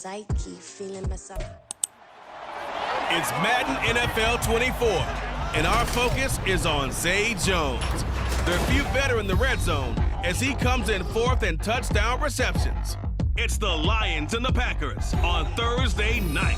psyche, feeling myself. It's Madden NFL 24, and our focus is on Zay Jones. There are few better in the red zone as he comes in fourth in touchdown receptions. It's the Lions and the Packers on Thursday night.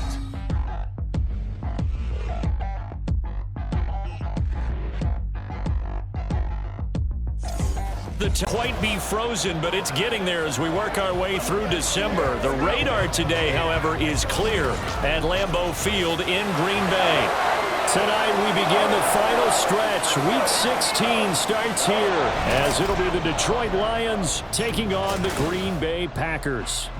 Quite be frozen, but it's getting there as we work our way through December. The radar today, however, is clear at Lambeau Field in Green Bay. Tonight we begin the final stretch. Week 16 starts here as it'll be the Detroit Lions taking on the Green Bay Packers.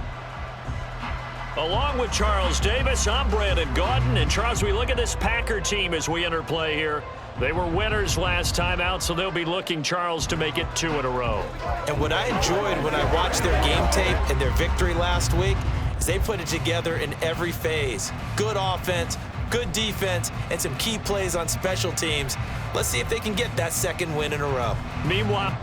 Along with Charles Davis, I'm Brandon Gaudin. And Charles, we look at this Packer team as we enter play here. They were winners last time out, so they'll be looking, Charles, to make it 2 in a row. And what I enjoyed when I watched their game tape and their victory last week is they put it together in every phase. Good offense, good defense, and some key plays on special teams. Let's see if they can get that second win in a row. Meanwhile,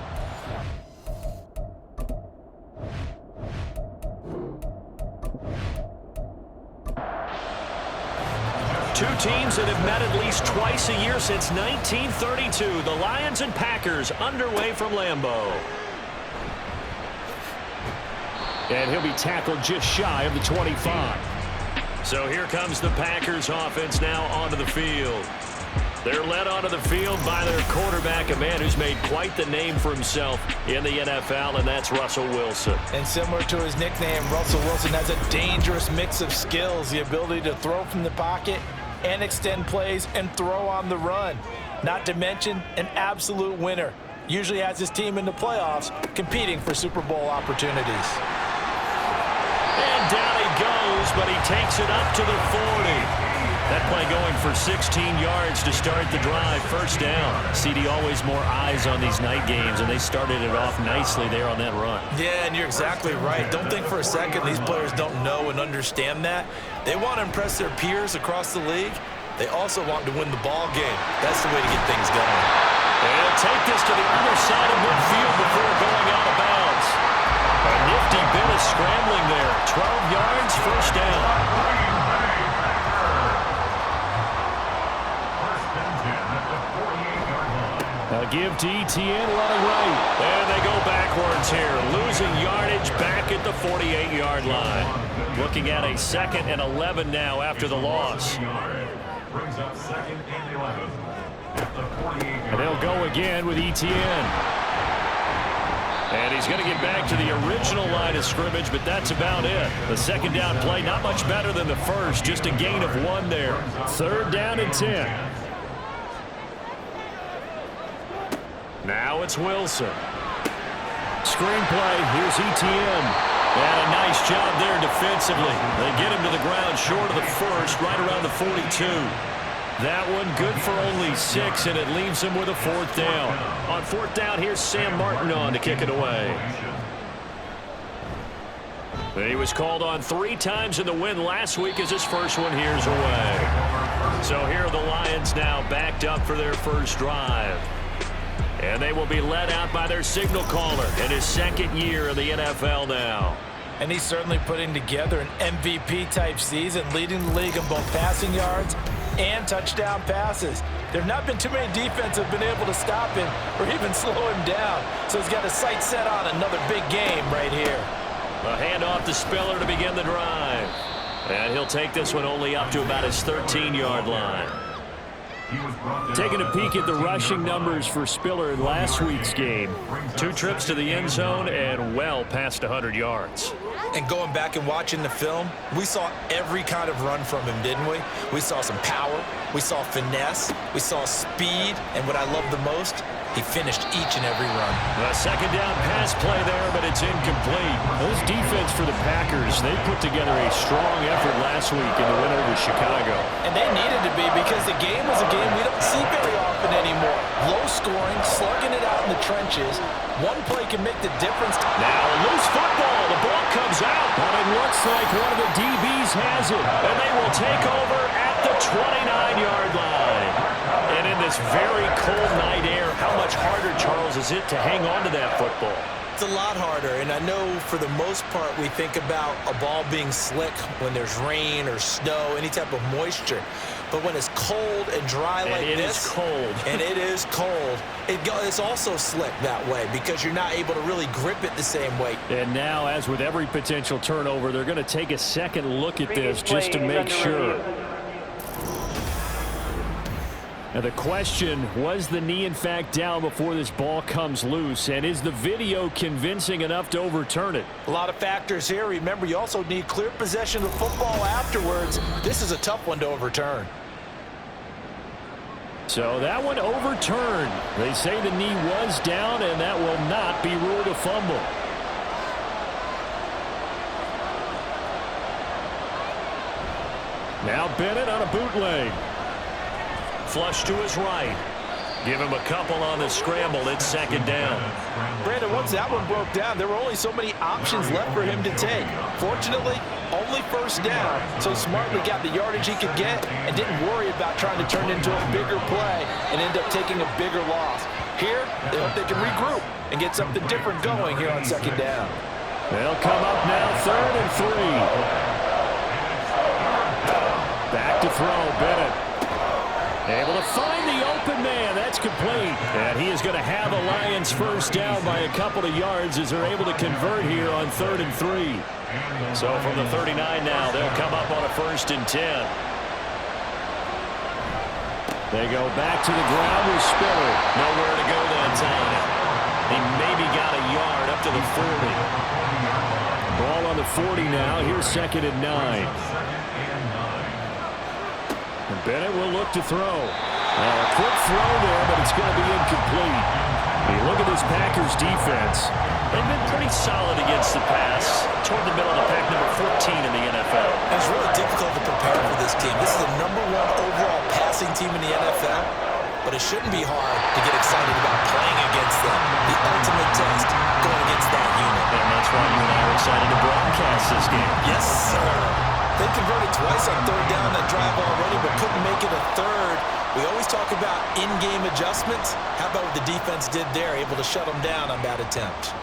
two teams that have met at least twice a year since 1932. The Lions and Packers underway from Lambeau. And he'll be tackled just shy of the 25. So here comes the Packers offense now onto the field. They're led onto the field by their quarterback, a man who's made quite the name for himself in the NFL, and that's Russell Wilson. And similar to his nickname, Russell Wilson has a dangerous mix of skills, the ability to throw from the pocket and extend plays and throw on the run. Not to mention an absolute winner. Usually has his team in the playoffs competing for Super Bowl opportunities. And down he goes, but he takes it up to the 40. That play going for 16 yards to start the drive. First down. CD, always more eyes on these night games, and they started it off nicely there on that run. Yeah, and you're exactly right. Don't think for a second these players don't know and understand that. They want to impress their peers across the league. They also want to win the ball game. That's the way to get things going. They'll take this to the other side of midfield before going out of bounds. A nifty bit of scrambling there. 12 yards, first down. A give to Etienne running right. And they go backwards here. Losing yardage back at the 48-yard line. Looking at a 2nd and 11 now after the loss. And they'll go again with Etienne. And he's going to get back to the original line of scrimmage, but that's about it. The second down play, not much better than the first. Just a gain of 1 there. 3rd down and 10. Now it's Wilson. Screenplay, here's Etienne. And a nice job there defensively. They get him to the ground short of the first, right around the 42. That one good for only 6, and it leaves him with a 4th down. On 4th down, here's Sam Martin on to kick it away. He was called on 3 times in the win last week as his first one here's away. So here are the Lions now backed up for their first drive. And they will be led out by their signal caller in his 2nd year in the NFL now. And he's certainly putting together an MVP-type season, leading the league in both passing yards and touchdown passes. There have not been too many defenses have been able to stop him or even slow him down. So he's got his sights set on another big game right here. A handoff to Spiller to begin the drive. And he'll take this one only up to about his 13-yard line. Taking a peek at the rushing numbers for Spiller in last week's game. 2 trips to the end zone and well past 100 yards. And going back and watching the film, we saw every kind of run from him, didn't we? We saw some power, we saw finesse, we saw speed, and what I love the most, he finished each and every run. A 2nd down pass play there, but it's incomplete. Those defense for the Packers, they put together a strong effort last week in the win over Chicago. And they needed to be because the game was a game we don't see very often anymore. Low scoring, slugging it out in the trenches. One play can make the difference. Now a loose football. The ball comes out. But it looks like one of the DBs has it. And they will take over at the 29-yard line. And in this very cold night air, how much harder, Charles, is it to hang on to that football? It's a lot harder, and I know for the most part we think about a ball being slick when there's rain or snow, any type of moisture. But when it's cold and dry like this, and it is cold, it's also slick that way because you're not able to really grip it the same way. And now, as with every potential turnover, they're going to take a second look at this just to make sure. Now the question, was the knee in fact down before this ball comes loose? And is the video convincing enough to overturn it? A lot of factors here. Remember, you also need clear possession of the football afterwards. This is a tough one to overturn. So that one overturned. They say the knee was down, and that will not be ruled a fumble. Now Bennett on a bootleg. Flush to his right. Give him a couple on the scramble. It's second down. Brandon, once that one broke down, there were only so many options left for him to take. Fortunately, only first down, so smartly got the yardage he could get and didn't worry about trying to turn into a bigger play and end up taking a bigger loss. Here, they hope they can regroup and get something different going here on second down. They'll come up now, 3rd and 3. Back to throw, Bennett. Able to find the open man. That's complete. And he is going to have the Lions first down by a couple of yards as they're able to convert here on 3rd and 3. So from the 39 now, they'll come up on a 1st and 10. They go back to the ground with Spiller. Nowhere to go that time. He maybe got a yard up to the 40. Ball on the 40 now. Here's 2nd and 9. And Bennett will look to throw. A quick throw there, but it's going to be incomplete. You look at this Packers defense. They've been pretty solid against the pass. Toward the middle of the pack, number 14 in the NFL. It's really difficult to prepare for this team. This is the #1 overall passing team in the NFL, but it shouldn't be hard to get excited about playing against them. The ultimate test going against that unit. And that's why you and I are excited to broadcast this game. Yes, sir. They converted twice on 3rd down that drive already, but couldn't make it a 3rd. We always talk about in-game adjustments. How about what the defense did there, able to shut them down on that attempt?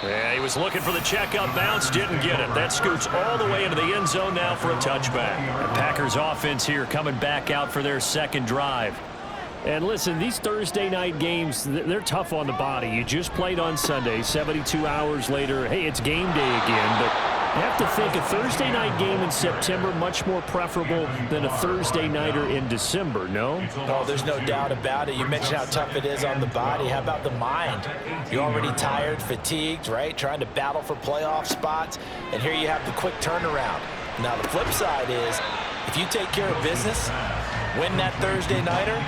Yeah, he was looking for the check-up bounce, didn't get it. That scoots all the way into the end zone now for a touchback. The Packers offense here coming back out for their second drive. And listen, these Thursday night games, they're tough on the body. You just played on Sunday, 72 hours later. Hey, it's game day again, but you have to think a Thursday night game in September much more preferable than a Thursday nighter in December, no? Oh, there's no doubt about it. You mentioned how tough it is on the body. How about the mind? You're already tired, fatigued, right? Trying to battle for playoff spots. And here you have the quick turnaround. Now, the flip side is, if you take care of business, win that Thursday nighter,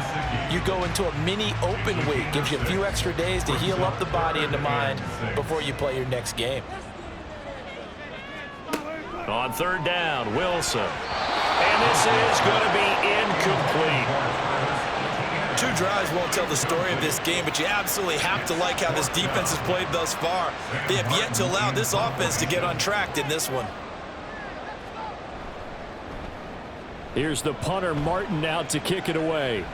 you go into a mini open week. Gives you a few extra days to heal up the body and the mind before you play your next game. On 3rd down, Wilson. And this is going to be incomplete. 2 drives won't tell the story of this game, but you absolutely have to like how this defense has played thus far. They have yet to allow this offense to get untracked in this one. Here's the punter, Martin, out to kick it away.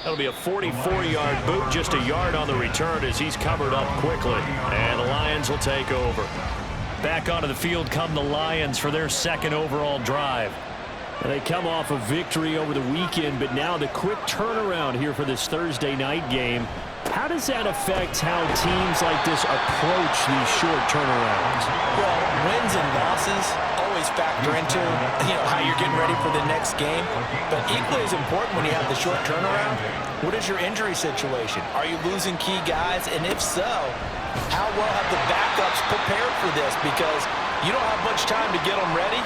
That'll be a 44-yard boot, just a yard on the return as he's covered up quickly. And the Lions will take over. Back onto the field come the Lions for their second overall drive. They come off a victory over the weekend, but now the quick turnaround here for this Thursday night game. How does that affect how teams like this approach these short turnarounds? Well, wins and losses always factor into, how you're getting ready for the next game. But equally as important when you have the short turnaround, what is your injury situation? Are you losing key guys? And if so, how well have the backups prepared for this? Because you don't have much time to get them ready.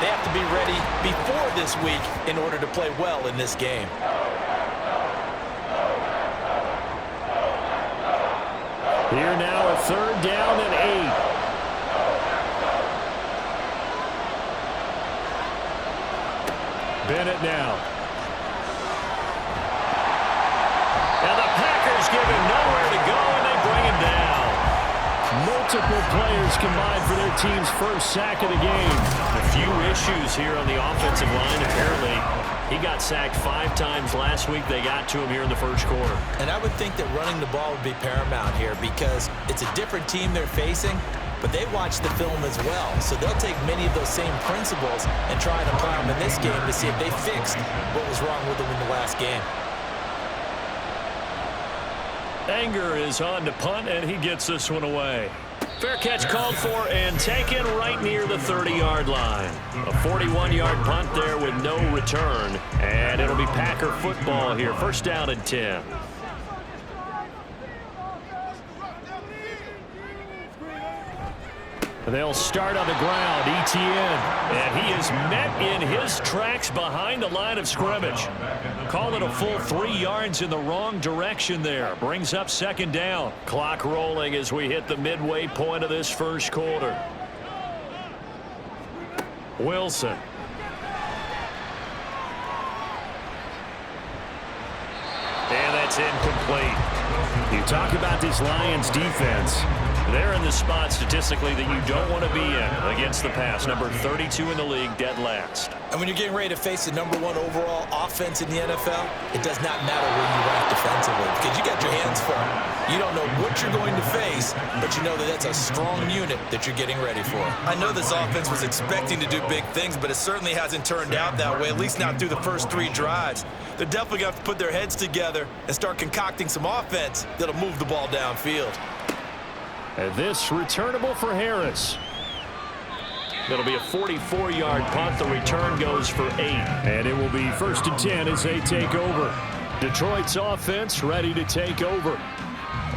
They have to be ready before this week in order to play well in this game. Here now, a 3rd down and 8. Bennett now. And the Packers give him nowhere to go, and they bring him down. Multiple players combined for their team's first sack of the game. A few issues here on the offensive line. Apparently, he got sacked 5 times last week. They got to him here in the first quarter. And I would think that running the ball would be paramount here because it's a different team they're facing, but they watch the film as well. So they'll take many of those same principles and try and apply them in this game to see if they fixed what was wrong with them in the last game. Anger is on to punt, and he gets this one away. Fair catch called for and taken right near the 30-yard line. A 41-yard punt there with no return, and it'll be Packer football here. First down and 10. They'll start on the ground, Etienne, and he is met in his tracks behind the line of scrimmage. Call it a full 3 yards in the wrong direction there. Brings up second down. Clock rolling as we hit the midway point of this first quarter. Wilson. And that's incomplete. You talk about this Lions defense. They're in the spot statistically that you don't want to be in against the pass. Number 32 in the league, dead last. And when you're getting ready to face the #1 overall offense in the NFL, it does not matter where you rank defensively because you got your hands full. You don't know what you're going to face, but you know that that's a strong unit that you're getting ready for. I know this offense was expecting to do big things, but it certainly hasn't turned out that way, at least not through the first 3 drives. They're definitely going to have to put their heads together and start concocting some offense that'll move the ball downfield. And this returnable for Harris. It'll be a 44-yard punt. The return goes for 8. And it will be first and 10 as they take over. Detroit's offense ready to take over.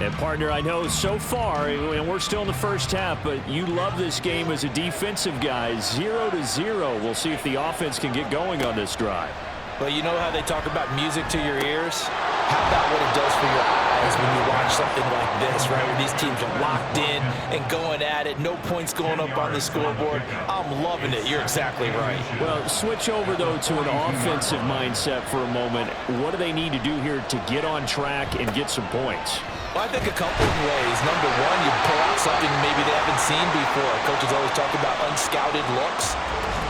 And, partner, I know so far, and we're still in the first half, but you love this game as a defensive guy. 0-0. We'll see if the offense can get going on this drive. Well, you know how they talk about music to your ears? How about what it does for your eyes when you watch something like this, right? Where these teams are locked in and going at it, no points going up on the scoreboard. I'm loving it. You're exactly right. Well, switch over, though, to an offensive mindset for a moment. What do they need to do here to get on track and get some points? Well, I think a couple of ways. Number one, you pull out something maybe they haven't seen before. Coaches always talk about unscouted looks.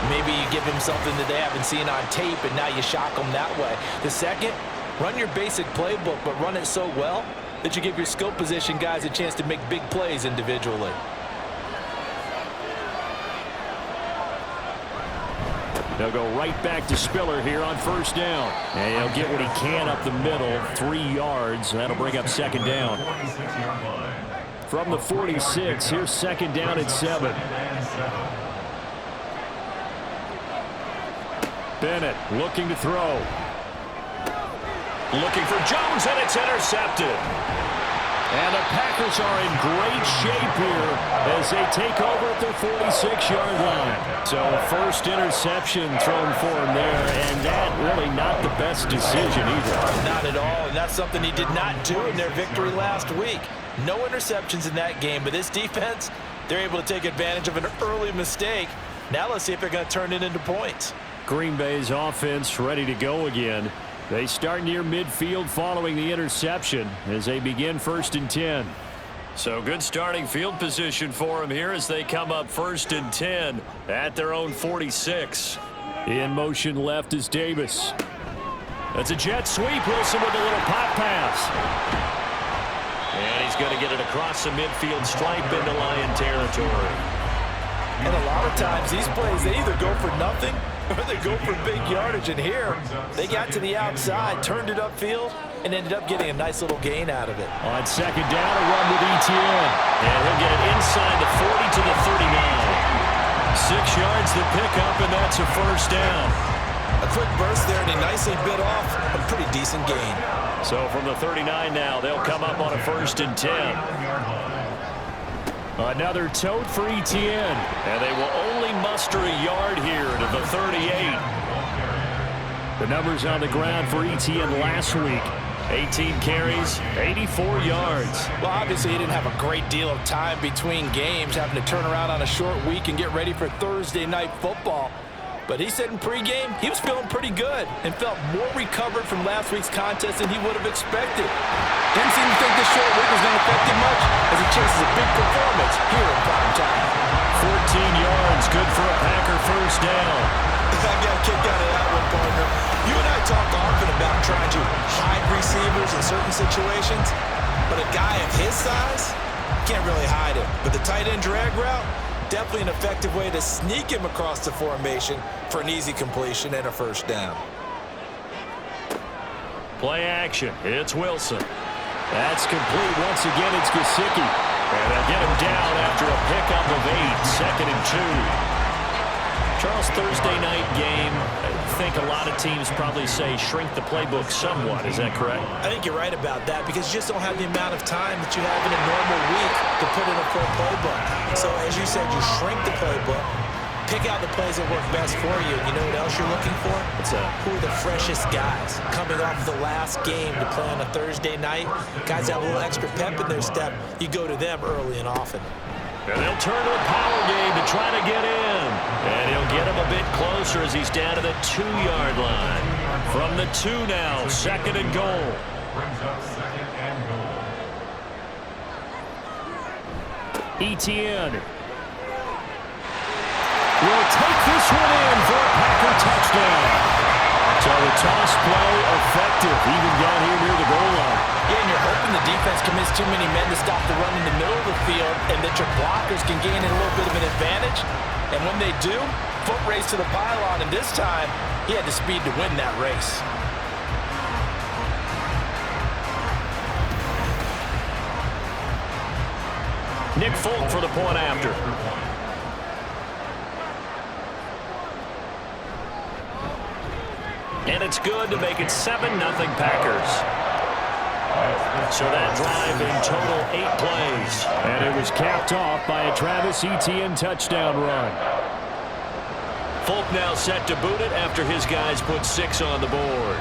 Maybe you give them something that they haven't seen on tape, and now you shock them that way. The second, run your basic playbook, but run it so well that you give your skill position guys a chance to make big plays individually. They'll go right back to Spiller here on first down. And he'll get what he can up the middle, 3 yards. That'll bring up second down. From the 46, here's second down at 7. Bennett looking to throw. Looking for Jones, and it's intercepted. And the Packers are in great shape here as they take over at their 46-yard line. So first interception thrown for him there, and that really not the best decision either. Not at all, and that's something he did not do in their victory last week. No interceptions in that game, but this defense, they're able to take advantage of an early mistake. Now let's see if they're going to turn it into points. Green Bay's offense ready to go again. They start near midfield following the interception as they begin first and 10. So good starting field position for them here as they come up first and 10 at their own 46. In motion left is Davis. That's a jet sweep. Wilson with a little pop pass. And he's going to get it across the midfield stripe into Lion territory. And a lot of times these plays, they either go for nothing or they go for big yardage. And here, they got to the outside, turned it upfield, and ended up getting a nice little gain out of it. On second down, a run with Etienne. And he'll get it inside the 40 to the 39. 6 yards the pickup, and that's a first down. A quick burst there, and he nicely bit off a pretty decent gain. So from the 39 now, they'll come up on a first and 10. Another tote for Etienne. And they will only muster a yard here to the 38. The numbers on the ground for Etienne last week. 18 carries, 84 yards. Well, obviously he didn't have a great deal of time between games, having to turn around on a short week and get ready for Thursday night football. But he said in pregame he was feeling pretty good and felt more recovered from last week's contest than he would have expected. Didn't seem to think this short week was going to affect him much as he chases a big performance here in prime time. 14 yards, good for a Packer first down. I got a kick out of that one, partner. You and I talk often about trying to hide receivers in certain situations, but a guy of his size can't really hide it. But the tight end drag route, definitely an effective way to sneak him across the formation for an easy completion and a first down. Play action. It's Wilson. That's complete. Once again, it's Gesicki. And they'll get him down after a pickup of 8, 2nd and 2. Charles, Thursday night game, I think a lot of teams probably say shrink the playbook somewhat. Is that correct? I think you're right about that because you just don't have the amount of time that you have in a normal week to put in a full playbook. So as you said, you shrink the playbook, pick out the plays that work best for you. You know what else you're looking for? Who are the freshest guys coming off the last game to play on a Thursday night? Guys that have a little extra pep in their step, you go to them early and often. And they'll turn to a power game to try to get in. And he'll get him a bit closer as he's down to the 2-yard line. From the 2 now, 2nd and goal. Etienne will take this one in for a Packer touchdown. So the toss play effective, even down here near the goal line. Yeah, and you're hoping the defense commits too many men to stop the run in the middle of the field and that your blockers can gain a little bit of an advantage. And when they do, foot race to the pylon, and this time he had the speed to win that race. Nick Folk for the point after. And it's good to make it 7-0 Packers. So that drive in total 8 plays. And it was capped off by a Travis Etienne touchdown run. Folk now set to boot it after his guys put 6 on the board.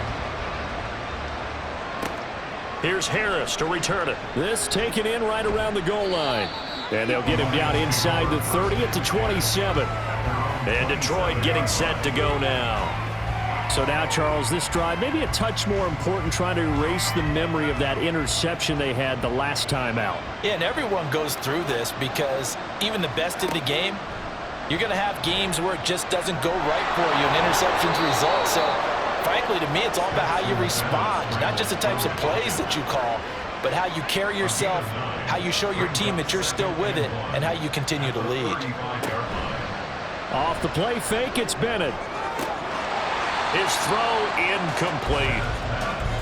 Here's Harris to return it. This taken in right around the goal line. And they'll get him down inside the 30 at the 27. And Detroit getting set to go now. So now, Charles, this drive maybe a touch more important, trying to erase the memory of that interception they had the last time out. Yeah, and everyone goes through this because even the best in the game, you're going to have games where it just doesn't go right for you and interceptions result. So, frankly, to me, it's all about how you respond, not just the types of plays that you call, but how you carry yourself, how you show your team that you're still with it, and how you continue to lead. Off the play fake, it's Bennett. His throw incomplete.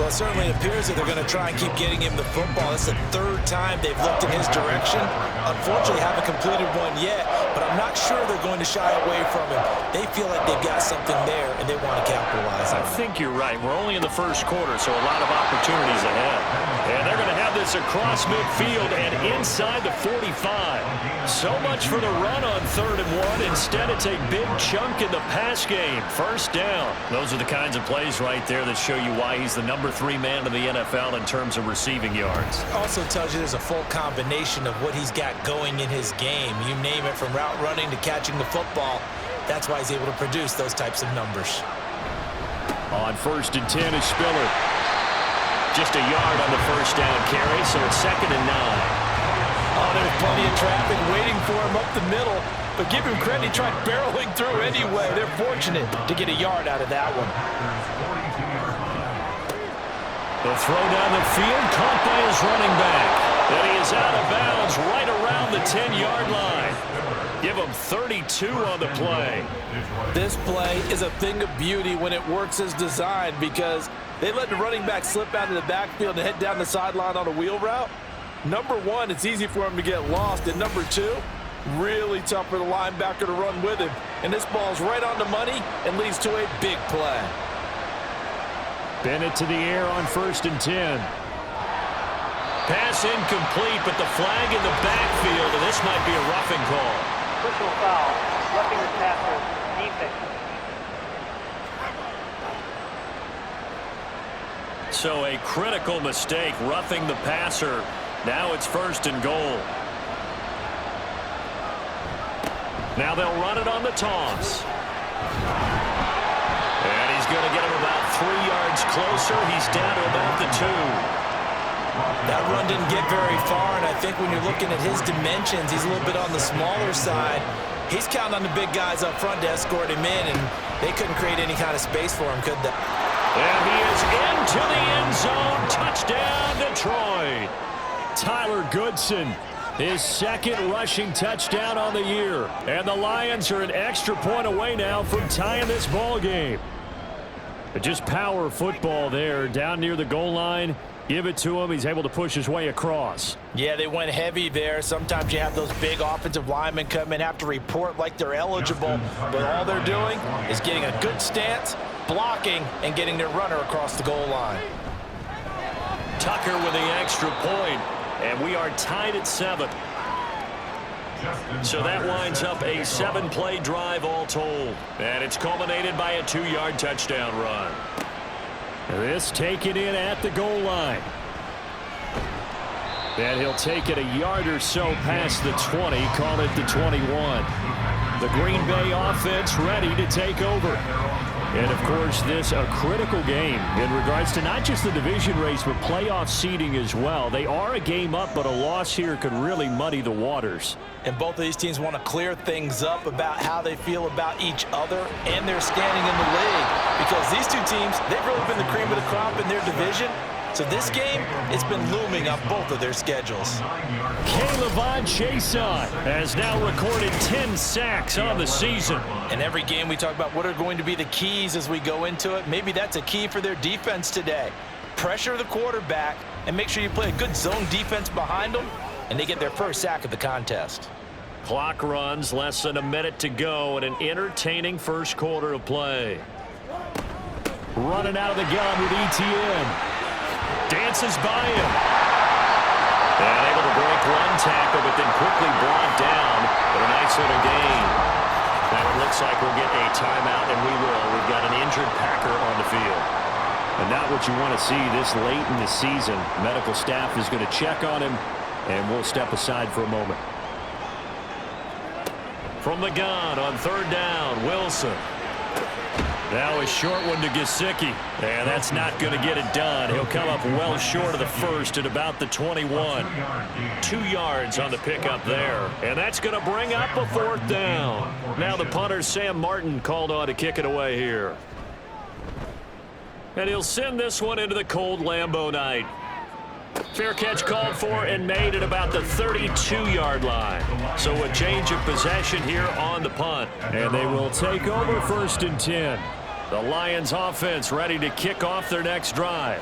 Well, it certainly appears that they're going to try and keep getting him the football. It's the 3rd time they've looked in his direction. Unfortunately, haven't completed one yet, but I'm not sure they're going to shy away from him. They feel like they've got something there, and they want to capitalize on it. I think you're right. We're only in the first quarter, so a lot of opportunities ahead. And they're going to have this across midfield and inside the 45. So much for the run on 3rd and 1. Instead, it's a big chunk in the pass game. First down. Those are the kinds of plays right there that show you why he's the number 3 man in the NFL in terms of receiving yards. Also tells you there's a full combination of what he's got going in his game. You name it, from route running to catching the football. That's why he's able to produce those types of numbers. On 1st and 10 is Spiller. Just a yard on the first down carry, so it's 2nd and 9. Oh, there's plenty of traffic waiting for him up the middle. But give him credit, he tried barreling through anyway. They're fortunate to get a yard out of that one. The throw down the field, caught by his running back. And he is out of bounds right around the 10-yard line. Give him 32 on the play. This play is a thing of beauty when it works as designed because they let the running back slip out of the backfield and head down the sideline on a wheel route. Number 1, it's easy for him to get lost. And number 2, really tough for the linebacker to run with him. And this ball's right on the money and leads to a big play. Bennett to the air on 1st and 10. Pass incomplete, but the flag in the backfield, and this might be a roughing call. Personal foul, roughing the passer, defense. So a critical mistake, roughing the passer. Now it's 1st and goal. Now they'll run it on the toss. And he's going to get him about 3 yards closer. He's down to about the 2. That run didn't get very far, and I think when you're looking at his dimensions, he's a little bit on the smaller side. He's counting on the big guys up front to escort him in, and they couldn't create any kind of space for him, could they? And he is into the end zone. Touchdown, Detroit. Tyler Goodson, his second rushing touchdown on the year. And the Lions are an extra point away now from tying this ball game. But just power football there down near the goal line. Give it to him. He's able to push his way across. Yeah, they went heavy there. Sometimes you have those big offensive linemen come in, have to report like they're eligible, but all they're doing is getting a good stance, blocking, and getting their runner across the goal line. Tucker with the extra point, and we are tied at 7. So that winds up a 7-play drive all told, and it's culminated by a 2-yard touchdown run. This taken in at the goal line. And he'll take it a yard or so past the 20, call it the 21. The Green Bay offense ready to take over. And, of course, this a critical game in regards to not just the division race, but playoff seeding as well. They are a game up, but a loss here could really muddy the waters. And both of these teams want to clear things up about how they feel about each other and their standing in the league. Because these two teams, they've really been the cream of the crop in their division. So this game, it's been looming on both of their schedules. K'Lavon Chaisson has now recorded 10 sacks on the season. And every game we talk about what are going to be the keys as we go into it. Maybe that's a key for their defense today. Pressure the quarterback and make sure you play a good zone defense behind them, and they get their first sack of the contest. Clock runs, less than a minute to go, and an entertaining first quarter of play. Running out of the gun with ETN. Dances by him. And able to break one tackle, but then quickly brought down. But a nice little gain. And it looks like we'll get a timeout, and we will. We've got an injured Packer on the field. And not what you want to see this late in the season. Medical staff is going to check on him, and we'll step aside for a moment. From the gun on 3rd down, Wilson. Now a short one to Gesicki. And that's not going to get it done. He'll come up well short of the first at about the 21. 2 yards on the pickup there. And that's going to bring up a 4th down. Now the punter, Sam Martin, called on to kick it away here. And he'll send this one into the cold Lambeau night. Fair catch called for and made at about the 32-yard line. So a change of possession here on the punt. And they will take over 1st and 10. The Lions offense ready to kick off their next drive.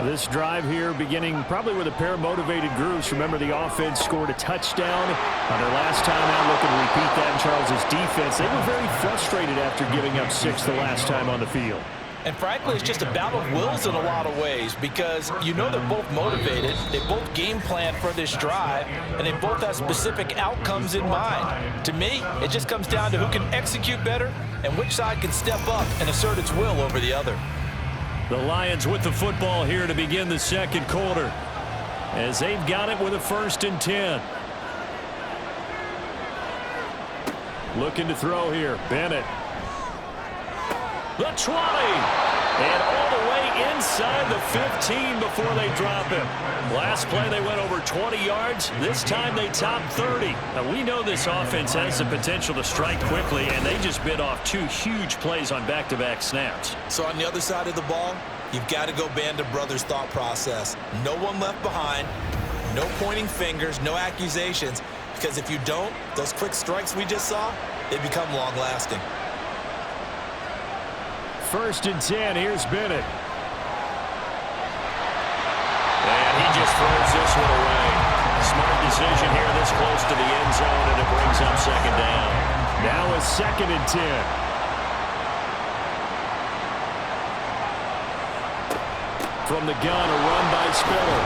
This drive here beginning probably with a pair of motivated groups. Remember, the offense scored a touchdown on their last time out. Looking to repeat that in Charles' defense. They were very frustrated after giving up 6 the last time on the field. And frankly, it's just a battle of wills in a lot of ways because you know they're both motivated, they both game plan for this drive, and they both have specific outcomes in mind. To me, it just comes down to who can execute better and which side can step up and assert its will over the other. The Lions with the football here to begin the second quarter as they've got it with a 1st and 10. Looking to throw here, Bennett. The 20, and all the way inside the 15 before they drop him. Last play they went over 20 yards. This time they topped 30. Now we know this offense has the potential to strike quickly, and they just bit off 2 huge plays on back-to-back snaps. So on the other side of the ball, you've got to go Band of Brothers thought process. No one left behind, no pointing fingers, no accusations, because if you don't, those quick strikes we just saw, they become long-lasting. 1st and 10, here's Bennett. And he just throws this one away. Smart decision here this close to the end zone, and it brings up 2nd down. Now a 2nd and 10. From the gun, a run by Spiller.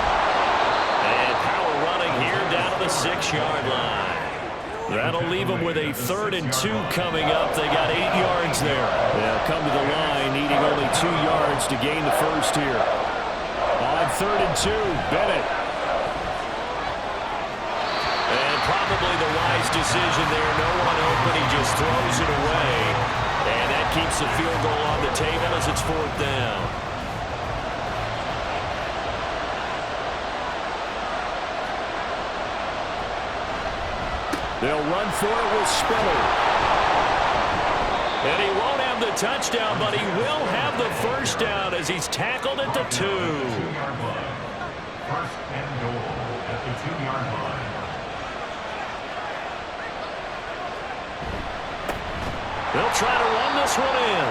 And power running here down to the 6-yard line. That'll leave them with a 3rd and 2 coming up. They got 8 yards there. They'll come to the line, needing only 2 yards to gain the first here. On 3rd and 2, Bennett. And probably the wise decision there. No one open. He just throws it away. And puts the field goal on the table as it's 4th down. They'll run for it with Spiller. And he won't have the touchdown, but he will have the first down as he's tackled at the 2. 2-yard line. 1st and goal at the 2-yard line. They'll try to run this one in.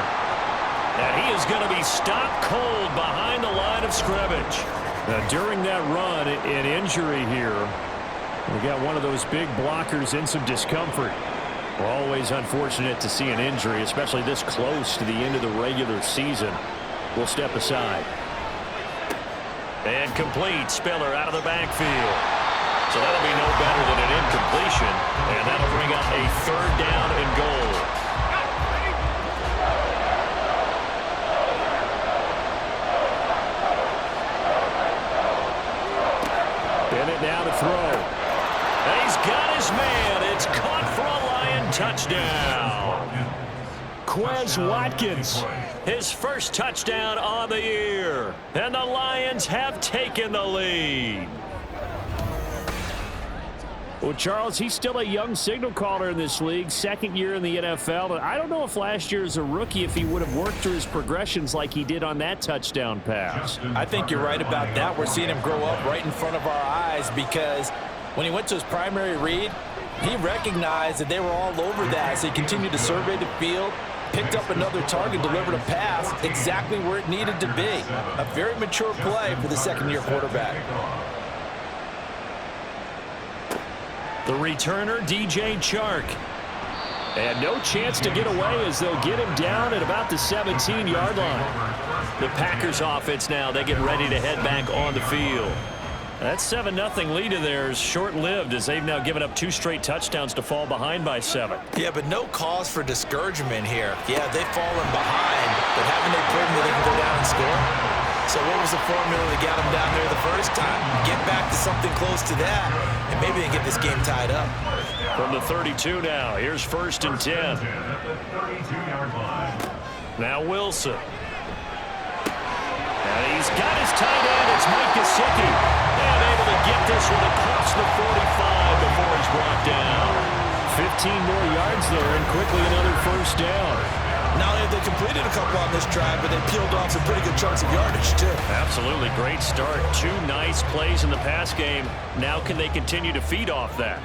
And he is going to be stopped cold behind the line of scrimmage. Now, during that run, an injury here. We got one of those big blockers in some discomfort. We're always unfortunate to see an injury, especially this close to the end of the regular season. We'll step aside. And complete. Spiller out of the backfield. So that'll be no better than an incompletion. And that'll bring up a 3rd down and goal. Bennett now to throw. And he's got his man. It's caught for a Lion touchdown. Quez Watkins, his first touchdown on the year. And the Lions have taken the lead. Well, Charles, he's still a young signal caller in this league, 2nd year in the NFL. But I don't know if last year as a rookie, if he would have worked through his progressions like he did on that touchdown pass. I think you're right about that. We're seeing him grow up right in front of our eyes because when he went to his primary read, he recognized that they were all over that. So he continued to survey the field, picked up another target, delivered a pass exactly where it needed to be. A very mature play for the 2nd-year quarterback. The returner, DJ Chark. And no chance to get away as they'll get him down at about the 17-yard line. The Packers offense now, they get ready to head back on the field. That 7-0 lead of theirs short-lived as they've now given up 2 straight touchdowns to fall behind by 7. Yeah, but no cause for discouragement here. Yeah, they've fallen behind, but haven't they proven that they can go down and score? So what was the formula that got them down there the first time? Get back to something close to that, and maybe they get this game tied up. From the 32 now, here's 1st and 10. Now Wilson. And he's got his tight end. It's Mike Gesicki. And able to get this one across the 45 before he's brought down. 15 more yards there and quickly another 1st down. Not only have they completed a couple on this drive, but they peeled off some pretty good chunks of yardage, too. Absolutely great start. 2 nice plays in the pass game. Now can they continue to feed off that?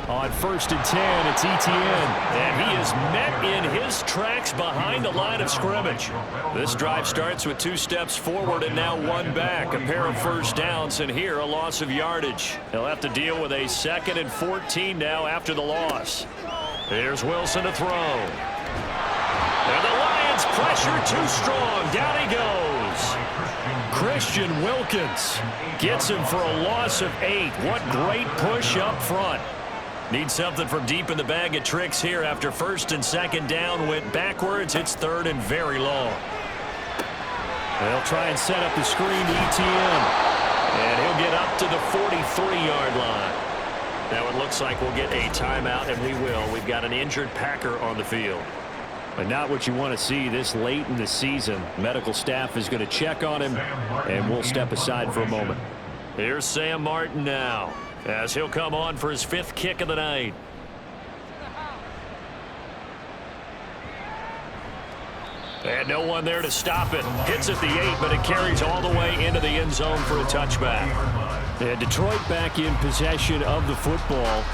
On 1st and 10, it's Etienne. And he is met in his tracks behind the line of scrimmage. This drive starts with 2 steps forward and now 1 back. A pair of 1st downs, and here a loss of yardage. He'll have to deal with a 2nd and 14 now after the loss. Here's Wilson to throw. And the Lions pressure too strong. Down he goes. Christian Wilkins gets him for a loss of 8. What great push up front. Need something from deep in the bag of tricks here after 1st and 2nd down went backwards. It's 3rd and very long. They'll try and set up the screen to Etienne. And he'll get up to the 43-yard line. Now it looks like we'll get a timeout, and we will. We've got an injured Packer on the field. But not what you want to see this late in the season. Medical staff is going to check on him, and we'll step aside for a moment. Here's Sam Martin now, as he'll come on for his 5th kick of the night. And no one there to stop it. Hits at the 8, but it carries all the way into the end zone for a touchback. And Detroit back in possession of the football.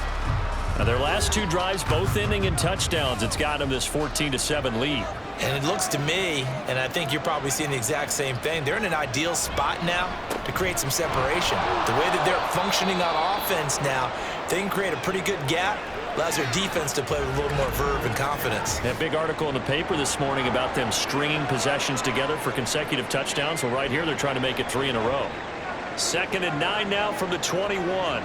Now their last 2 drives both ending in touchdowns. It's got them this 14-7 lead. And it looks to me, and I think you're probably seeing the exact same thing, they're in an ideal spot now to create some separation. The way that they're functioning on offense now, they can create a pretty good gap. Allows their defense to play with a little more verve and confidence. That big article in the paper this morning about them stringing possessions together for consecutive touchdowns. Well, right here, they're trying to make it 3 in a row. 2nd and 9 now from the 21.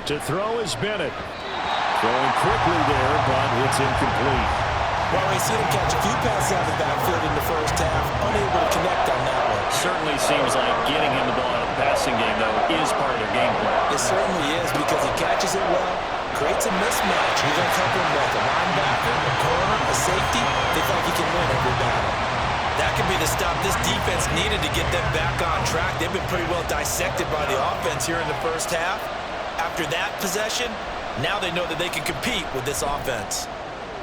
To throw is Bennett. Throwing quickly there, but it's incomplete. Well, we see him catch a few passes out of the backfield in the first half, unable to connect on that one. Certainly seems like getting him the ball out of the pass passing game, though, is part of their game plan. It certainly is because he catches it well, creates a mismatch. He's going to cover him like a linebacker, a corner, a safety. They feel like he can win every battle. That could be the stop this defense needed to get them back on track. They've been pretty well dissected by the offense here in the first half. After that possession, now they know that they can compete with this offense.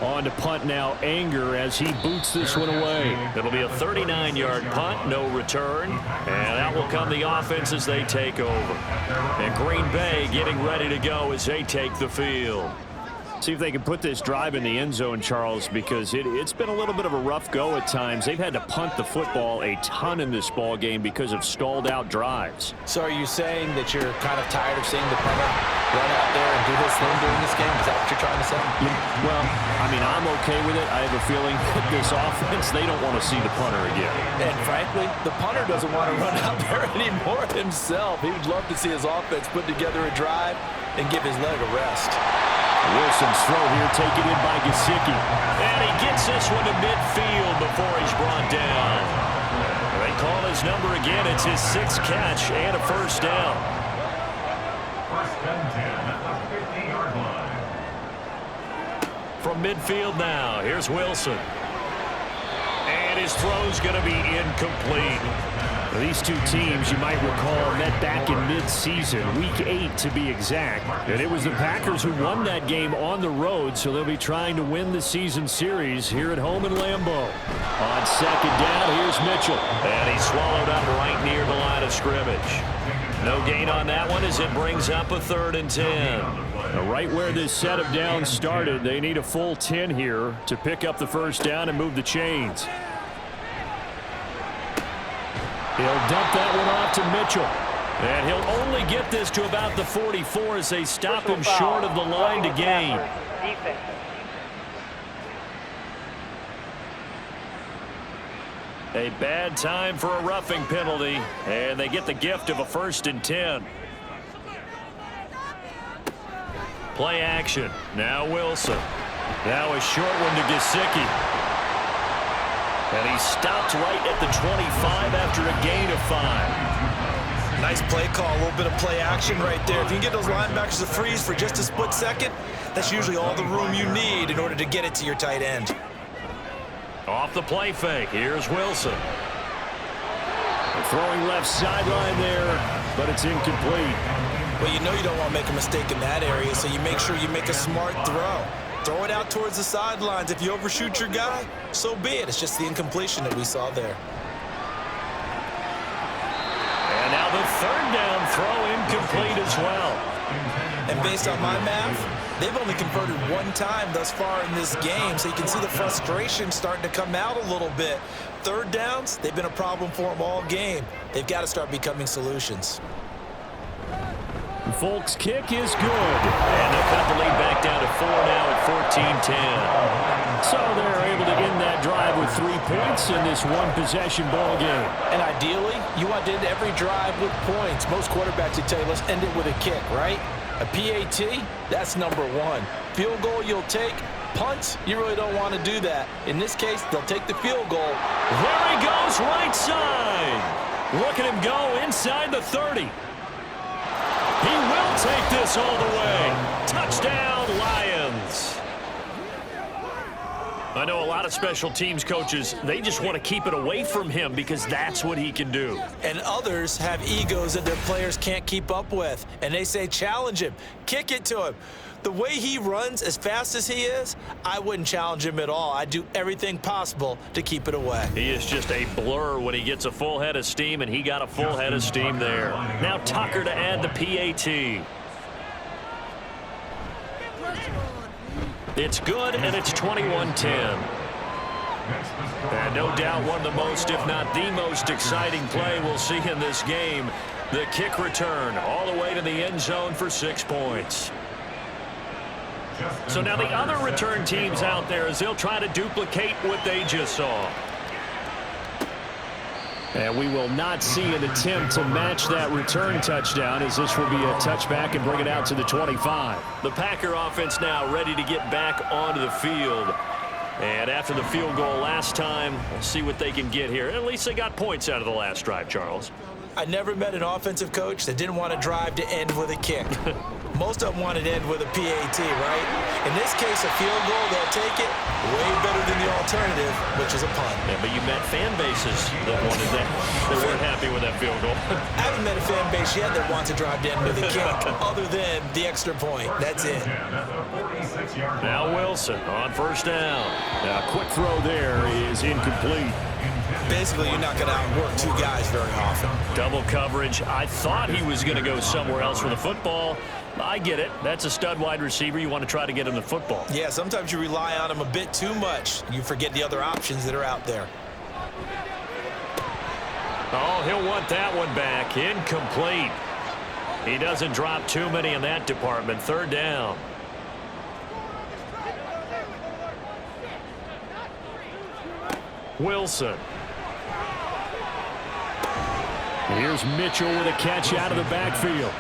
On to punt now, Anger, as he boots this one away. It'll be a 39-yard punt, no return. And that will come the offense as they take over. And Green Bay getting ready to go as they take the field. See if they can put this drive in the end zone, Charles, because it's been a little bit of a rough go at times. They've had to punt the football a ton in this ball game because of stalled-out drives. So are you saying that you're kind of tired of seeing the punter run out there and do his thing during this game? Is that what you're trying to say? Well, I mean, I'm okay with it. I have a feeling that this offense, they don't want to see the punter again. And frankly, the punter doesn't want to run out there anymore himself. He would love to see his offense put together a drive and give his leg a rest. Wilson's throw here taken in by Gesicki. And he gets this one to midfield before he's brought down. They call his number again. It's his 6th catch and a first down. First and 10 at the 50-yard line. From midfield now, here's Wilson. And his throw's going to be incomplete. These two teams, you might recall, met back in mid-season, Week 8 to be exact. And it was the Packers who won that game on the road, so they'll be trying to win the season series here at home in Lambeau. On second down, here's Mitchell. And he's swallowed up right near the line of scrimmage. No gain on that one as it brings up a 3rd and 10. Right where this set of downs started, they need a full 10 here to pick up the first down and move the chains. He'll dump that one off to Mitchell. And he'll only get this to about the 44 as they stop him short of the line to gain. Defense. A bad time for a roughing penalty, and they get the gift of a 1st and 10. Play action. Now Wilson. Now a short one to Gesicki. And he stopped right at the 25 after a gain of 5. Nice play call, a little bit of play action right there. If you can get those linebackers to freeze for just a split second, that's usually all the room you need in order to get it to your tight end. Off the play fake, here's Wilson. Throwing left sideline there, but it's incomplete. Well, you know you don't want to make a mistake in that area, so you make sure you make a smart throw. Throw it out towards the sidelines. If you overshoot your guy, so be it. It's just the incompletion that we saw there. And now the 3rd down throw incomplete as well. And based on my math, they've only converted 1 time thus far in this game, so you can see the frustration starting to come out a little bit. 3rd downs, they've been a problem for them all game. They've got to start becoming solutions. Folk's kick is good. And they'll cut the lead back down to 4 now at 14-10. So they're able to end that drive with 3 points in this one-possession ball game. And ideally, you want to end every drive with points. Most quarterbacks would tell you, let's end it with a kick, right? A PAT, that's number 1. Field goal you'll take. Punts, you really don't want to do that. In this case, they'll take the field goal. There he goes, right side. Look at him go inside the 30. He will take this all the way. Touchdown, Lions. I know a lot of special teams coaches, they just want to keep it away from him because that's what he can do. And others have egos that their players can't keep up with. And they say, challenge him, kick it to him. The way he runs as fast as he is, I wouldn't challenge him at all. I'd do everything possible to keep it away. He is just a blur when he gets a full head of steam, and he got a full head of steam there. Now Tucker to add the PAT. It's good, and it's 21-10. And no doubt one of the most, if not the most exciting play we'll see in this game. The kick return all the way to the end zone for 6 points. So now the other return teams out there as they'll try to duplicate what they just saw. And we will not see an attempt to match that return touchdown as this will be a touchback and bring it out to the 25. The Packer offense now ready to get back onto the field. And after the field goal last time, we'll see what they can get here. At least they got points out of the last drive, Charles. I never met an offensive coach that didn't want to drive to end with a kick. Most of them wanted to end with a PAT, right? In this case, a field goal, they'll take it way better than the alternative, which is a punt. Yeah, but you met fan bases that wanted that. They weren't happy with that field goal. I haven't met a fan base yet that wants to drive to end with a kick other than the extra point. That's it. Now Wilson on first down. Now, quick throw there is incomplete. Basically, you're not going to outwork two guys very often. Double coverage. I thought he was going to go somewhere else for the football. I get it. That's a stud wide receiver. You want to try to get him the football. Yeah, sometimes you rely on him a bit too much. You forget the other options that are out there. Oh, he'll want that one back. Incomplete. He doesn't drop too many in that department. Third down. Wilson. Here's Mitchell with a catch out of the backfield.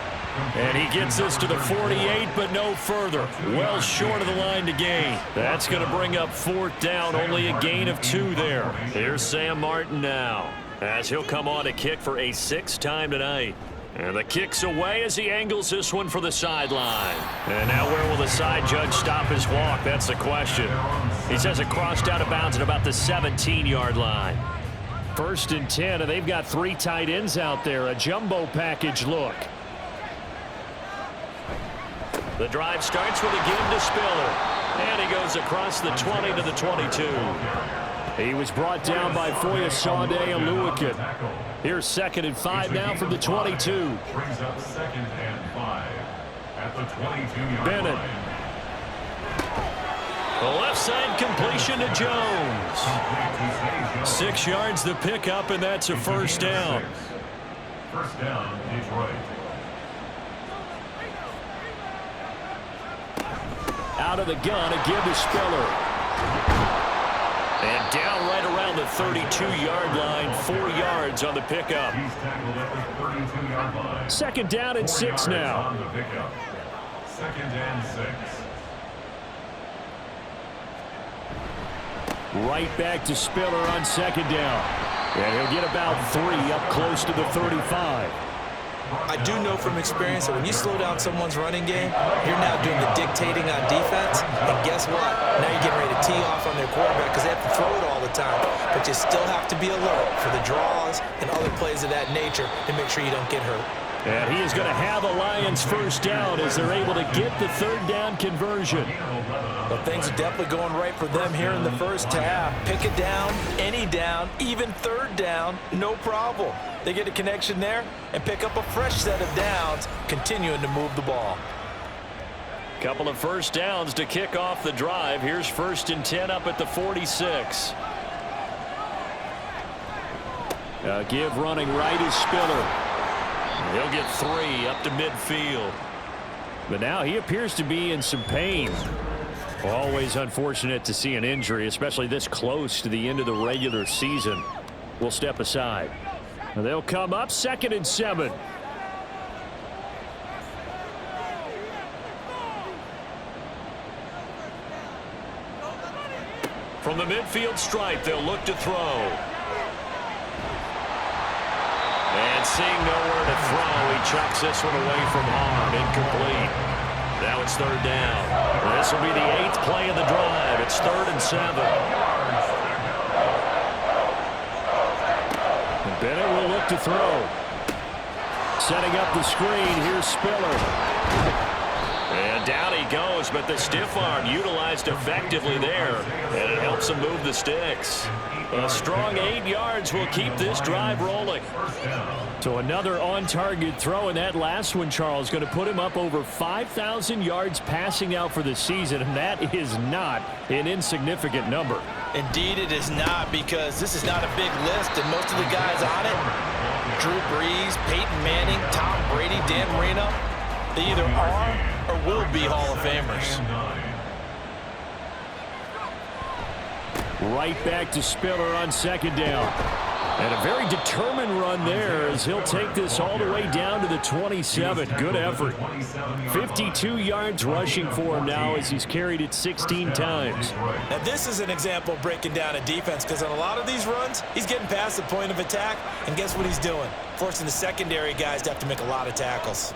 And he gets this to the 48, but no further. Well short of the line to gain. That's going to bring up fourth down. Only a gain of 2 there. Here's Sam Martin now, as he'll come on to kick for a 6th time tonight. And the kick's away as he angles this one for the sideline. And now where will the side judge stop his walk? That's the question. He says it crossed out of bounds at about the 17-yard line. 1st and 10, and they've got 3 tight ends out there. A jumbo package look. The drive starts with a give to Spiller. And he goes across the 20 to the 22. He was brought down by Foyesade and Lewican. Here's 2nd and 5 now from the 22. Brings up 2nd and 5 at the 22-yard Bennett. line. The left side completion to Jones. 6 yards the pickup, and that's a first down. First down, Detroit. Out of the gun, a give to Spiller. And down right around the 32-yard line, 4 yards on the pickup. He's tackled at the 32-yard line. 2nd down and 6 now. On the pickup. 2nd and 6. Right back to Spiller on 2nd down. And he'll get about 3 up close to the 35. I do know from experience that when you slow down someone's running game, you're now doing the dictating on defense. And guess what? Now you're getting ready to tee off on their quarterback because they have to throw it all the time. But you still have to be alert for the draws and other plays of that nature to make sure you don't get hurt. And he is going to have a Lions first down as they're able to get the 3rd down conversion. Well, things are definitely going right for them here in the first half. Pick it down, any down, even 3rd down, no problem. They get a connection there and pick up a fresh set of downs, continuing to move the ball. Couple of first downs to kick off the drive. Here's 1st and 10 up at the 46. Give running right is Spiller. He'll get 3 up to midfield. But now he appears to be in some pain. Always unfortunate to see an injury, especially this close to the end of the regular season. We'll step aside. They'll come up 2nd and 7. From the midfield stripe, they'll look to throw. And seeing nowhere to throw, he chucks this one away from harm. Incomplete. Now it's 3rd down. This will be the 8th play of the drive. It's 3rd and 7. And Bennett will look to throw. Setting up the screen. Here's Spiller. And down he goes, but the stiff arm utilized effectively there. And it helps him move the sticks. A strong 8 yards will keep this drive rolling. So another on-target throw, and that last one, Charles, going to put him up over 5,000 yards passing out for the season, and that is not an insignificant number. Indeed it is not, because this is not a big list, and most of the guys on it, Drew Brees, Peyton Manning, Tom Brady, Dan Marino, they either are or will be Hall of Famers. Right back to Spiller on 2nd down. And a very determined run there as as he'll take this all the way down to the 27. Good effort. 52 yards rushing for him now as he's carried it 16 times. Now this is an example of breaking down a defense, because on a lot of these runs, he's getting past the point of attack, and guess what he's doing? Forcing the secondary guys to have to make a lot of tackles.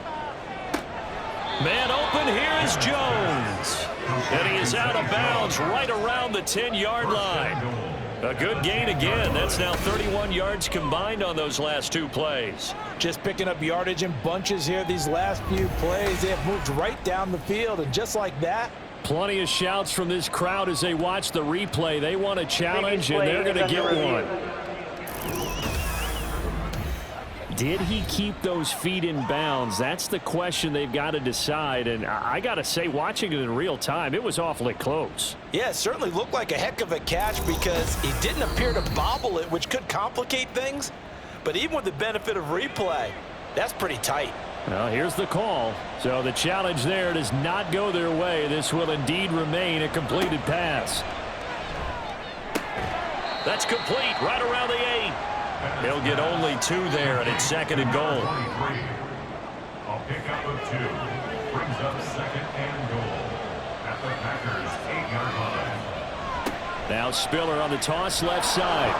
Man open, here is Jones. And he is out of bounds right around the 10-yard line. A good gain again. That's now 31 yards combined on those last two plays. Just picking up yardage in bunches here these last few plays. They have moved right down the field, and just like that. Plenty of shouts from this crowd as they watch the replay. They want a challenge, and they're going to get one. Did he keep those feet in bounds? That's the question they've got to decide. And I got to say, watching it in real time, it was awfully close. Yeah, it certainly looked like a heck of a catch because he didn't appear to bobble it, which could complicate things. But even with the benefit of replay, that's pretty tight. Well, here's the call. So the challenge there does not go their way. This will indeed remain a completed pass. That's complete right around the 8. He'll get only 2 there, and it's 2nd and goal. A pickup of 2 brings up 2nd and goal at the Packers' 8-yard line. Now Spiller on the toss left side.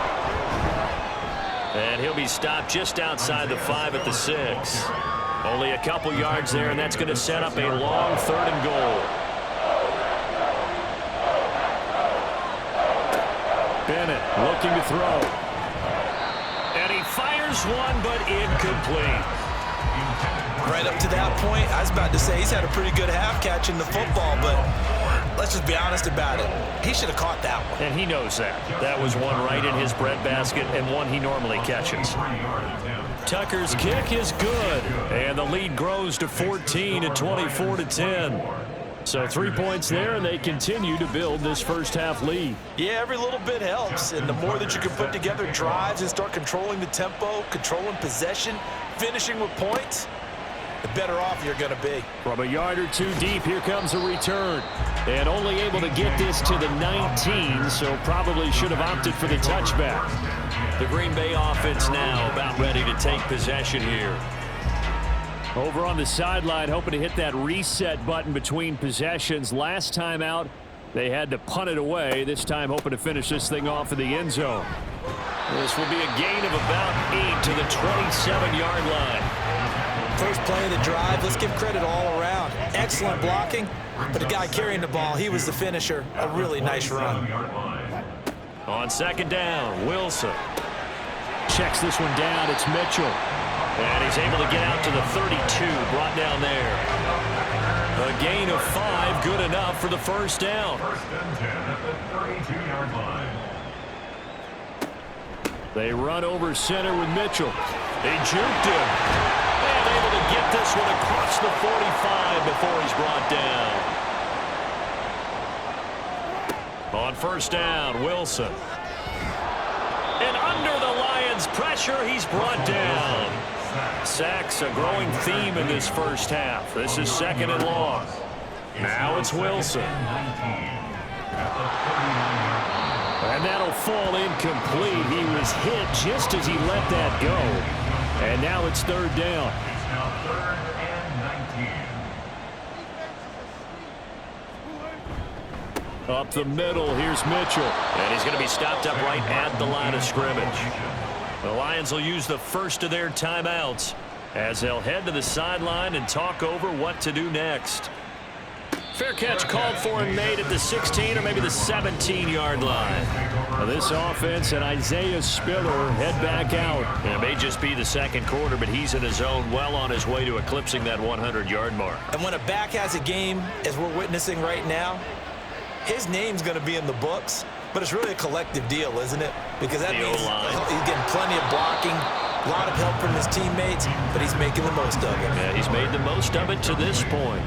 And he'll be stopped just outside the 5 at the 6. Only a couple yards there, and that's going to set up a long 3rd and goal. Bennett looking to throw. And he fires one, but incomplete. Right up to that point, I was about to say he's had a pretty good half catching the football, but let's just be honest about it. He should have caught that one. And he knows that. That was one right in his breadbasket and one he normally catches. Tucker's kick is good, and the lead grows to 14 at 24-10. So 3 points there, and they continue to build this first half lead. Yeah, every little bit helps, and the more that you can put together drives and start controlling the tempo, controlling possession, finishing with points, the better off you're going to be. From a yard or 2 deep, here comes a return. And only able to get this to the 19, so probably should have opted for the touchback. The Green Bay offense now about ready to take possession here. Over on the sideline, hoping to hit that reset button between possessions. Last time out, they had to punt it away. This time hoping to finish this thing off in the end zone. This will be a gain of about 8 to the 27-yard line. First play of the drive, let's give credit all around. Excellent blocking, but the guy carrying the ball, he was the finisher. A really nice run. On 2nd down, Wilson checks this one down. It's Mitchell. And he's able to get out to the 32, brought down there. A gain of 5, good enough for the first down. 1st and 10 at the 32-yard line. They run over center with Mitchell. They juked him. And able to get this one across the 45 before he's brought down. On 1st down, Wilson. And under the Lions' pressure, he's brought down. Sacks a growing theme in this first half. This is 2nd and long. Now it's Wilson. And that'll fall incomplete. He was hit just as he let that go. And now it's 3rd down. It's now 3rd and 19. Up the middle, here's Mitchell. And he's going to be stopped up right at the line of scrimmage. The Lions will use the first of their timeouts as they'll head to the sideline and talk over what to do next. Fair catch called for and made at the 16 or maybe the 17-yard line. Now this offense and Isaiah Spiller head back out. And it may just be the 2nd quarter, but he's in his zone, well on his way to eclipsing that 100-yard mark. And when a back has a game, as we're witnessing right now, his name's going to be in the books. But it's really a collective deal, isn't it? Because that means he's getting plenty of blocking, a lot of help from his teammates, but he's making the most of it. Yeah, he's made the most of it to this point.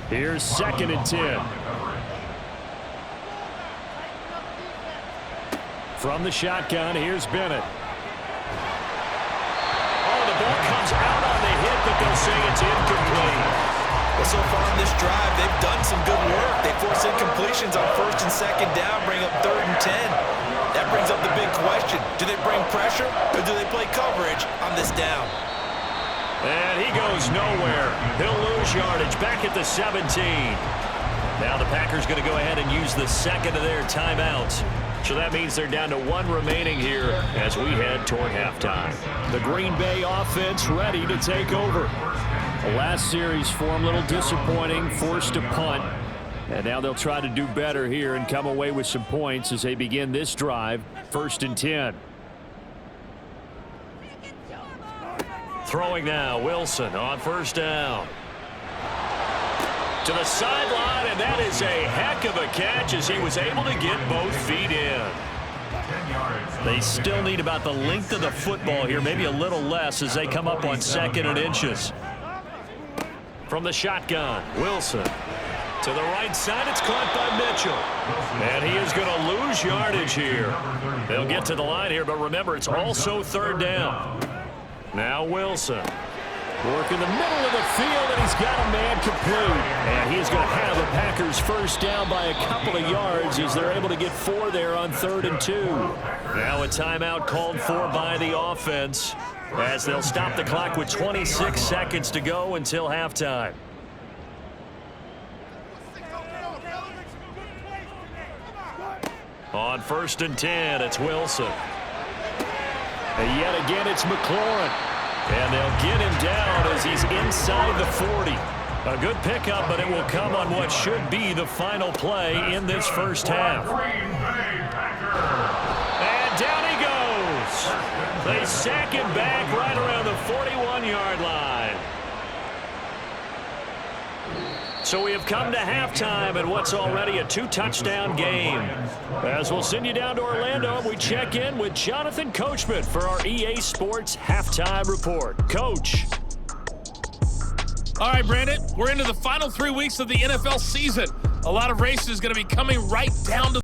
Here's 2nd and 10. From the shotgun, here's Bennett. Oh, the ball comes out on the hit, but they'll say it's incomplete. Well, so far on this drive, they've done some good work. They force incompletions on 1st and 2nd down, bring up 3rd and 10. That brings up the big question. Do they bring pressure or do they play coverage on this down? And he goes nowhere. He'll lose yardage back at the 17. Now the Packers going to go ahead and use the second of their timeouts. So that means they're down to one remaining here as we head toward halftime. The Green Bay offense ready to take over. The last series for them a little disappointing, forced to punt. And now they'll try to do better here and come away with some points as they begin this drive, 1st and 10. Throwing now, Wilson on 1st down. To the sideline, and that is a heck of a catch as he was able to get both feet in. They still need about the length of the football here, maybe a little less as they come up on 2nd and inches. From the shotgun, Wilson. To the right side, it's caught by Mitchell. And he is going to lose yardage here. They'll get to the line here, but remember, it's also 3rd down. Now Wilson. Working the middle of the field, and he's got a man complete. And he is going to have the Packers 1st down by a couple of yards as they're able to get 4 there on 3rd and 2. Now a timeout called for by the offense as they'll stop the clock with 26 seconds to go until halftime. On 1st and 10, it's Wilson. And yet again, it's McLaurin. And they'll get him down as he's inside the 40. A good pickup, but it will come on what should be the final play in this first half. And down he goes. They sack him back right around the 41-yard line. So we have come to halftime in what's already a 2-touchdown game. As we'll send you down to Orlando, we check in with Jonathan Coachman for our EA Sports Halftime Report. Coach. All right, Brandon, we're into the final 3 weeks of the NFL season. A lot of races going to be coming right down to